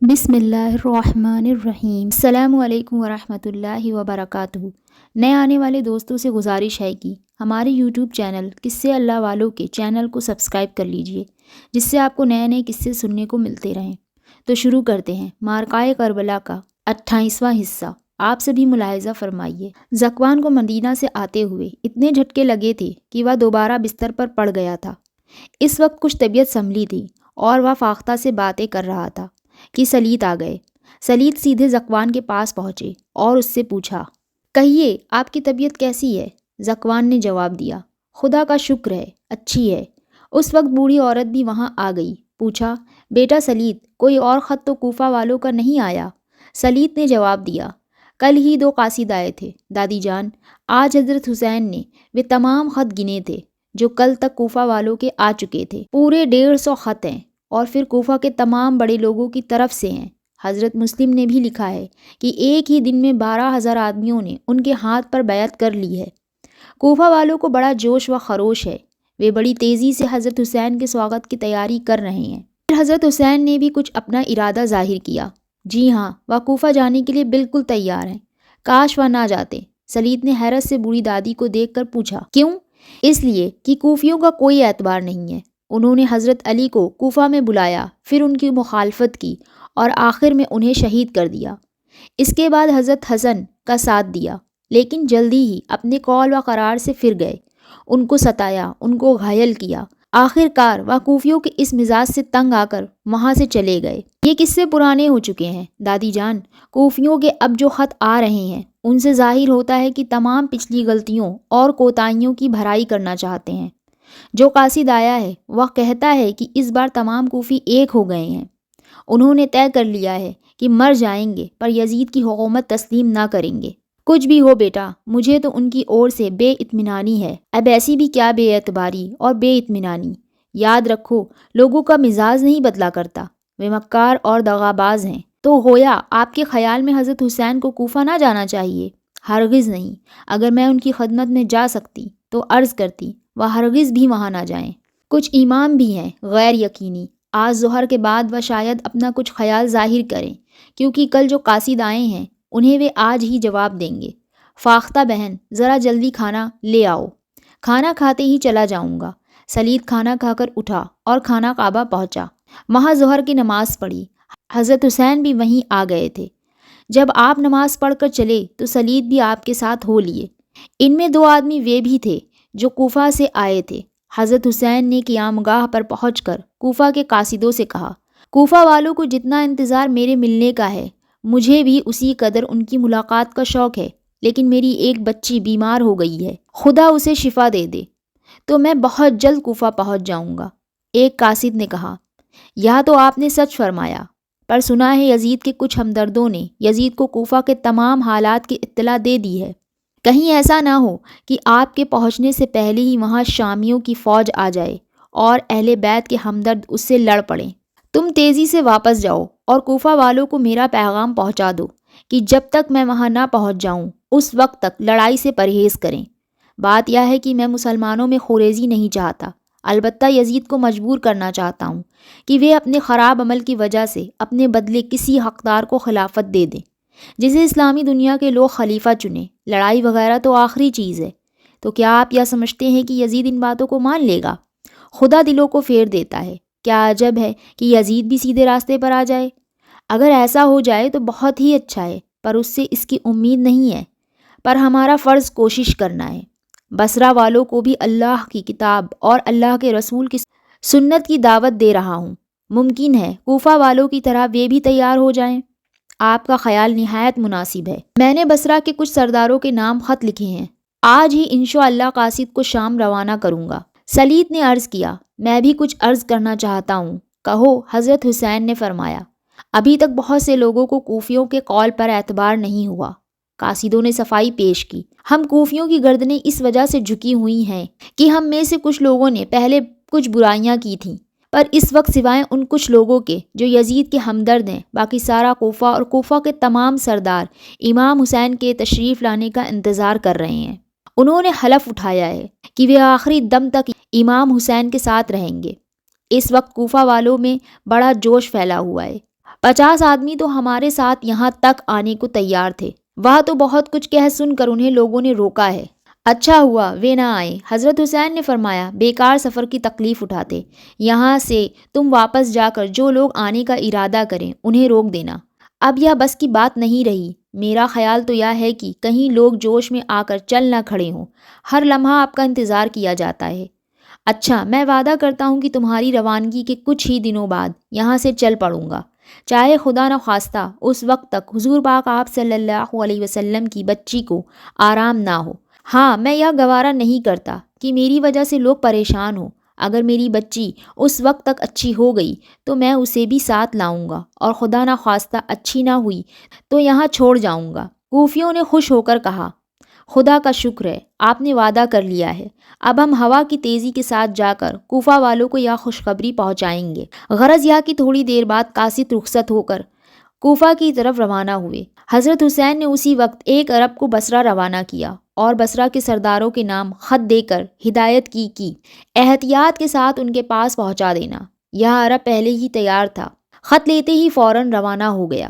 بسم اللہ الرحمن الرحیم۔ السلام علیکم ورحمۃ اللہ وبرکاتہ۔ نئے آنے والے دوستوں سے گزارش ہے کہ ہمارے یوٹیوب چینل قصے اللہ والوں کے چینل کو سبسکرائب کر لیجئے، جس سے آپ کو نئے نئے قصے سننے کو ملتے رہیں۔ تو شروع کرتے ہیں معرکہ کربلا کا 28واں حصہ۔ آپ سبھی ملاحظہ فرمائیے، ذکوان کو مدینہ سے آتے ہوئے اتنے جھٹکے لگے تھے کہ وہ دوبارہ بستر پر پڑ گیا تھا۔ اس وقت کچھ طبیعت سنبھلی تھی اور وہ فاختہ سے باتیں کر رہا تھا کہ سلیط آ گئے۔ سلیط سیدھے ذکوان کے پاس پہنچے اور اس سے پوچھا، کہیے آپ کی طبیعت کیسی ہے؟ ذکوان نے جواب دیا، خدا کا شکر ہے، اچھی ہے۔ اس وقت بوڑھی عورت بھی وہاں آ گئی۔ پوچھا، بیٹا سلیط، کوئی اور خط تو کوفہ والوں کا نہیں آیا؟ سلیط نے جواب دیا، کل ہی 2 قاصد آئے تھے دادی جان۔ آج حضرت حسین نے وہ تمام خط گنے تھے جو کل تک کوفہ والوں کے آ چکے تھے۔ پورے 150 خط ہیں اور پھر کوفہ کے تمام بڑے لوگوں کی طرف سے ہیں۔ حضرت مسلم نے بھی لکھا ہے کہ ایک ہی دن میں 12,000 آدمیوں نے ان کے ہاتھ پر بیعت کر لی ہے۔ کوفہ والوں کو بڑا جوش و خروش ہے، وہ بڑی تیزی سے حضرت حسین کے سواگت کی تیاری کر رہے ہیں۔ پھر حضرت حسین نے بھی کچھ اپنا ارادہ ظاہر کیا۔ جی ہاں، وہ کوفہ جانے کے لیے بالکل تیار ہیں، کاش وہ نہ جاتے۔ سلیط نے حیرت سے بوڑھی دادی کو دیکھ کر پوچھا، کیوں؟ اس لیے کہ کوفیوں کا کوئی اعتبار نہیں ہے۔ انہوں نے حضرت علی کو کوفہ میں بلایا، پھر ان کی مخالفت کی اور آخر میں انہیں شہید کر دیا۔ اس کے بعد حضرت حسن کا ساتھ دیا، لیکن جلدی ہی اپنے قول و قرار سے پھر گئے۔ ان کو ستایا، ان کو گھائل کیا۔ آخر کار وہ کوفیوں کے اس مزاج سے تنگ آ کر وہاں سے چلے گئے۔ یہ قصے پرانے ہو چکے ہیں دادی جان۔ کوفیوں کے اب جو خط آ رہے ہیں ان سے ظاہر ہوتا ہے کہ تمام پچھلی غلطیوں اور کوتاہیوں کی بھرائی کرنا چاہتے ہیں۔ جو قاصد آیا ہے وہ کہتا ہے کہ اس بار تمام کوفی ایک ہو گئے ہیں۔ انہوں نے طے کر لیا ہے کہ مر جائیں گے پر یزید کی حکومت تسلیم نہ کریں گے۔ کچھ بھی ہو بیٹا، مجھے تو ان کی اور سے بے اطمینانی ہے۔ اب ایسی بھی کیا بے اعتباری اور بے اطمینانی، یاد رکھو لوگوں کا مزاج نہیں بدلا کرتا، وہ مکار اور دغاباز ہیں۔ تو گویا آپ کے خیال میں حضرت حسین کو کوفہ نہ جانا چاہیے؟ ہرگز نہیں۔ اگر میں ان کی خدمت میں جا سکتی تو عرض کرتی وہ ہرگز بھی وہاں نہ جائیں۔ کچھ امام بھی ہیں غیر یقینی، آج ظہر کے بعد وہ شاید اپنا کچھ خیال ظاہر کریں، کیونکہ کل جو قاصد آئے ہیں انہیں وہ آج ہی جواب دیں گے۔ فاختہ بہن، ذرا جلدی کھانا لے آؤ، کھانا کھاتے ہی چلا جاؤں گا۔ سلیط کھانا کھا کر اٹھا اور خانہ کعبہ پہنچا۔ وہاں ظہر کی نماز پڑھی۔ حضرت حسین بھی وہیں آ گئے تھے۔ جب آپ نماز پڑھ کر چلے تو سلیط بھی آپ کے ساتھ ہو لیے۔ ان میں 2 آدمی وہ بھی تھے جو کوفہ سے آئے تھے۔ حضرت حسین نے قیام گاہ پر پہنچ کر کوفہ کے قاصدوں سے کہا، کوفہ والوں کو جتنا انتظار میرے ملنے کا ہے، مجھے بھی اسی قدر ان کی ملاقات کا شوق ہے، لیکن میری ایک بچی بیمار ہو گئی ہے، خدا اسے شفا دے دے، تو میں بہت جلد کوفہ پہنچ جاؤں گا۔ ایک قاصد نے کہا، یہ تو آپ نے سچ فرمایا، پر سنا ہے یزید کے کچھ ہمدردوں نے یزید کو کوفہ کے تمام حالات کی اطلاع دے دی ہے۔ کہیں ایسا نہ ہو کہ آپ کے پہنچنے سے پہلے ہی وہاں شامیوں کی فوج آ جائے اور اہل بیت کے ہمدرد اس سے لڑ پڑیں۔ تم تیزی سے واپس جاؤ اور کوفہ والوں کو میرا پیغام پہنچا دو کہ جب تک میں وہاں نہ پہنچ جاؤں اس وقت تک لڑائی سے پرہیز کریں۔ بات یہ ہے کہ میں مسلمانوں میں خوریزی نہیں چاہتا، البتہ یزید کو مجبور کرنا چاہتا ہوں کہ وہ اپنے خراب عمل کی وجہ سے اپنے بدلے کسی حقدار کو خلافت دے دیں، جسے اسلامی دنیا کے لوگ خلیفہ چنیں۔ لڑائی وغیرہ تو آخری چیز ہے۔ تو کیا آپ یہ سمجھتے ہیں کہ یزید ان باتوں کو مان لے گا؟ خدا دلوں کو پھیر دیتا ہے، کیا عجب ہے کہ یزید بھی سیدھے راستے پر آ جائے۔ اگر ایسا ہو جائے تو بہت ہی اچھا ہے، پر اس سے اس کی امید نہیں ہے۔ پر ہمارا فرض کوشش کرنا ہے۔ بصرہ والوں کو بھی اللہ کی کتاب اور اللہ کے رسول کی سنت کی دعوت دے رہا ہوں۔ ممکن ہے کوفہ والوں کی طرح وہ بھی تیار ہو جائیں۔ آپ کا خیال نہایت مناسب ہے۔ میں نے بصرہ کے کچھ سرداروں کے نام خط لکھے ہیں، آج ہی انشاءاللہ قاصد کو شام روانہ کروں گا۔ سلیط نے عرض کیا، میں بھی کچھ عرض کرنا چاہتا ہوں، کہو۔ حضرت حسین نے فرمایا، ابھی تک بہت سے لوگوں کو کوفیوں کے قول پر اعتبار نہیں ہوا۔ قاصدوں نے صفائی پیش کی، ہم کوفیوں کی گردنیں اس وجہ سے جھکی ہوئی ہیں کہ ہم میں سے کچھ لوگوں نے پہلے کچھ برائیاں کی تھیں، پر اس وقت سوائے ان کچھ لوگوں کے جو یزید کے ہمدرد ہیں، باقی سارا کوفہ اور کوفہ کے تمام سردار امام حسین کے تشریف لانے کا انتظار کر رہے ہیں۔ انہوں نے حلف اٹھایا ہے کہ وہ آخری دم تک امام حسین کے ساتھ رہیں گے۔ اس وقت کوفہ والوں میں بڑا جوش پھیلا ہوا ہے، 50 آدمی تو ہمارے ساتھ یہاں تک آنے کو تیار تھے۔ وہ تو بہت کچھ کہہ سن کر انہیں لوگوں نے روکا ہے۔ اچھا ہوا وہ نہ آئے۔ حضرت حسین نے فرمایا، بیکار سفر کی تکلیف اٹھاتے، یہاں سے تم واپس جا کر جو لوگ آنے کا ارادہ کریں انہیں روک دینا۔ اب یہ بس کی بات نہیں رہی۔ میرا خیال تو یہ ہے کہ کہیں لوگ جوش میں آ کر چل نہ کھڑے ہوں۔ ہر لمحہ آپ کا انتظار کیا جاتا ہے۔ اچھا، میں وعدہ کرتا ہوں کہ تمہاری روانگی کے کچھ ہی دنوں بعد یہاں سے چل پڑوں گا، چاہے خدا نخواستہ اس وقت تک حضور پاک آپ صلی اللہ علیہ وسلم کی بچی کو آرام نہ ہو۔ ہاں، میں یہ گوارا نہیں کرتا کہ میری وجہ سے لوگ پریشان ہوں۔ اگر میری بچی اس وقت تک اچھی ہو گئی تو میں اسے بھی ساتھ لاؤں گا، اور خدا نخواستہ اچھی نہ ہوئی تو یہاں چھوڑ جاؤں گا۔ کوفیوں نے خوش ہو کر کہا، خدا کا شکر ہے، آپ نے وعدہ کر لیا ہے۔ اب ہم ہوا کی تیزی کے ساتھ جا کر کوفہ والوں کو یہ خوشخبری پہنچائیں گے۔ غرض یہ کہ تھوڑی دیر بعد قاصد رخصت ہو کر کوفہ کی طرف روانہ ہوئے۔ حضرت حسین نے اسی وقت ایک عرب کو بصرہ روانہ کیا اور بصرہ کے سرداروں کے نام خط دے کر ہدایت کی احتیاط کے ساتھ ان کے پاس پہنچا دینا۔ یہ عرب پہلے ہی تیار تھا، خط لیتے ہی فوراً روانہ ہو گیا۔